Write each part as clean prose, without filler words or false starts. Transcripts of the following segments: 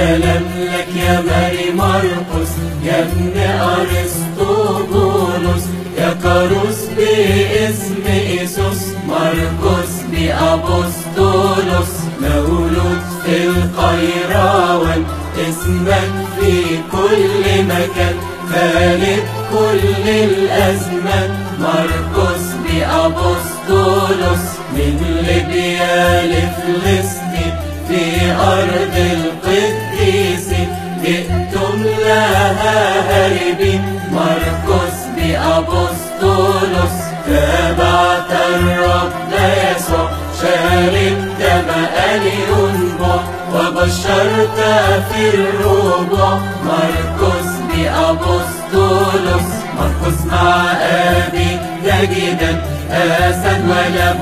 سلام لك يا ماري مرقس، يا ابن أرسطوبولوس، يا كاروس باسم إيسوس، مرقس بأبسطولوس، مولود في القيروان، اسمك في كل مكان، خالد كل الأزمان، مرقس بأبسطولوس، من ليبيا لفلسطين في أرض القديسين، جئتم لها هاربين، مرقس بأبسطولوس، تابعت الرب يسوع، شاربت ماء ينبع، وبشرت في الربوع، مرقس بأبسطولوس، مرقس مع أبي نجدا، أسد وله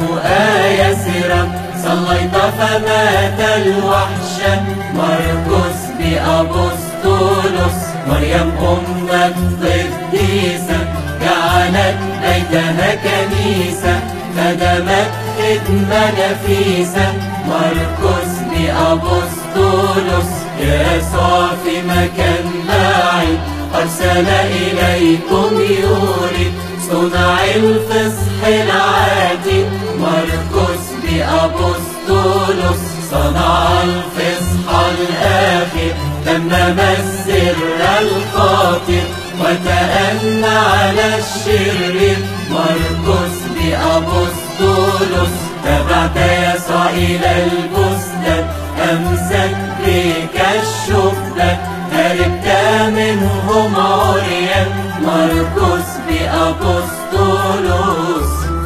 يسرا، صليت فمات الوحشا، مرقس بأبسطولوس، مريم أم القديسة، جعلت بيتها كنيسة، خدمت خدمة نفيسة، مرقس بأبسطولوس، يسوع في مكان بعيد أرسل إليكم يريد صنع الفصح العادي، مرقس بأبسطولوس، صنع الفصح الآخر، تمم السر الخاطر، وتأنى على الشرير، مرقس بأبسطولوس، تبعت يسوع إلى البستان، أمسك بك الشبان، هربت منهم عريان، مرقس بأبسطولوس،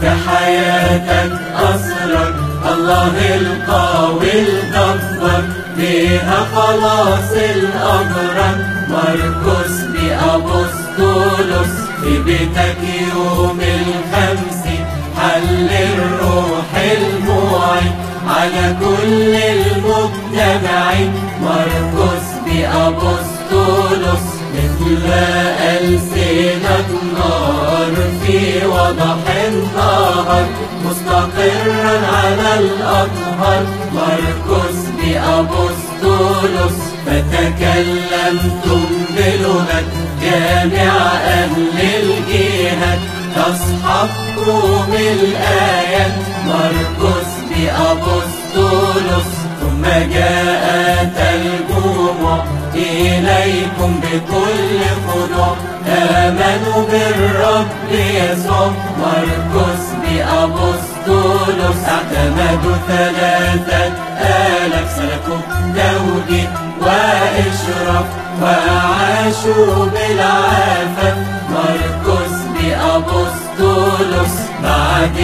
في حياتك أسرار الله القوي الجبار، بها خلاص الأبرار، مرقس بأبسطولوس، في بيتك يوم الخمسين حل الروح المعين على كل المجتمعين، مرقس بأبسطولوس، مثل ألسنة نار في وضح النهر، مستقرا على الأنهار، مرقس بأبسطولوس، فتكلمتم بلغة جامع أهل الجهاد، تصحبكم الآيات، مرقس بأبسطولوس، ثم جاءت الجموع إليكم بكل خضوع، آمنوا بالرب يسوع، مرقس بأبسطولوس، اعتمدوا 3000 سلكوا توجيه وإشراف، وعاشوا بالعافية، مرقس بأبسطولوس، بعد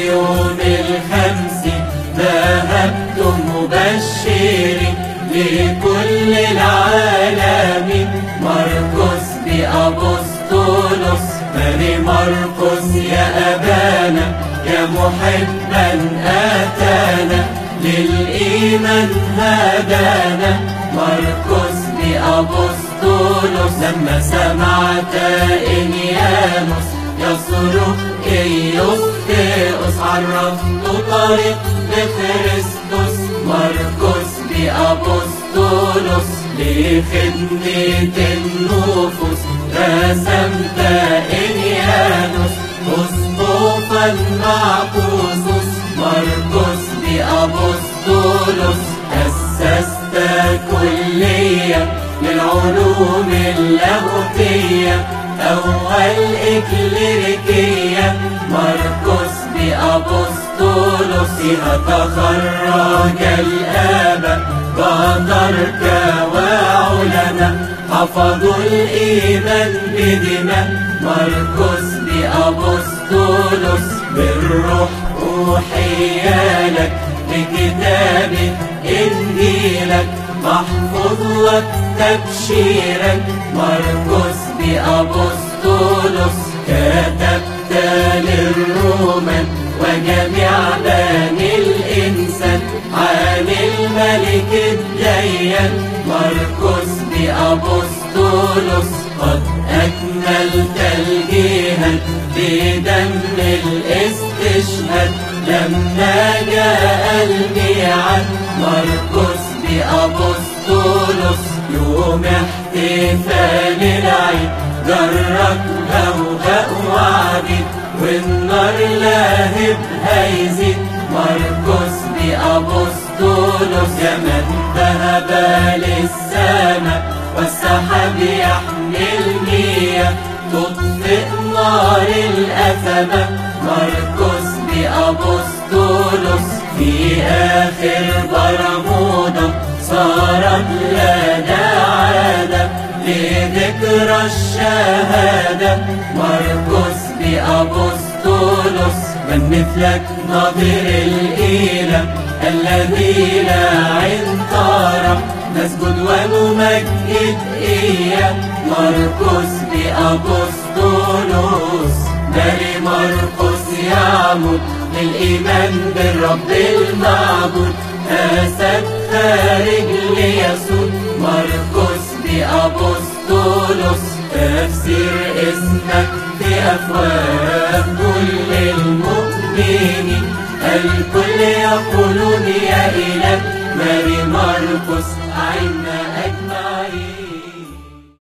يوم الخمسين ذهبتم مبشرين لكل العالمين، مرقس بأبسطولوس، ماري مرقس يا أبانا، يا محبا آتانا، للإيمان هدانا، مرقس بأبسطولوس، لما سمعت إنيانوس يصرخ إيوستيوس، عرفت طريق لخريستوس، مرقس بأبسطولوس، لخدمة النفوس رسمت إنيانوس، أسقفا مع قوسوس، مرقس بأبسطولوس، أسست كلية للعلوم اللاهوتية، أول إكليريكية، مرقس بأبسطولوس، فيها تخرج الآباء بطركة وعلماء، حفظوا الإيمان بدماء، مرقس بأبسطولوس، بالروح أوحي لك بكتاب إنجيلك، محفوظ لك تبشيرك، مرقس بأبسطولوس، كتبت للرومان وجميع بني الإنسان عن الملك الديان، مرقس بأبسطولوس، قد أكملت الجهاد بدم الاستشهاد، لما جاء الميعاد، مرقس بأبسطولوس، أبسطولوس. يوم احتفال العيد جرك هوهاء وعبيد، والنار لاهبها يزيد. مرقس بأبسطولوس زمن ذهب للسماء، والسحاب يحمل مياه تطفئ نار الأثمة. مرقس بأبسطولوس في آخر برمودا صارت لنا عادة لذكرى الشهادة. مرقس بأبسطولوس من مثلك نظير الإله الذي لا عين ترى، نسجد ونمجد إياه. مرقس بأبسطولوس مالي مرقس يعمد للإيمان بالرب المعبود، أسد خارج ليسود. مرقس بأبسطولوس تفسير اسمك في أفواه كل المؤمنين، الكل يقولون يا إله. ماري مرقس أعنا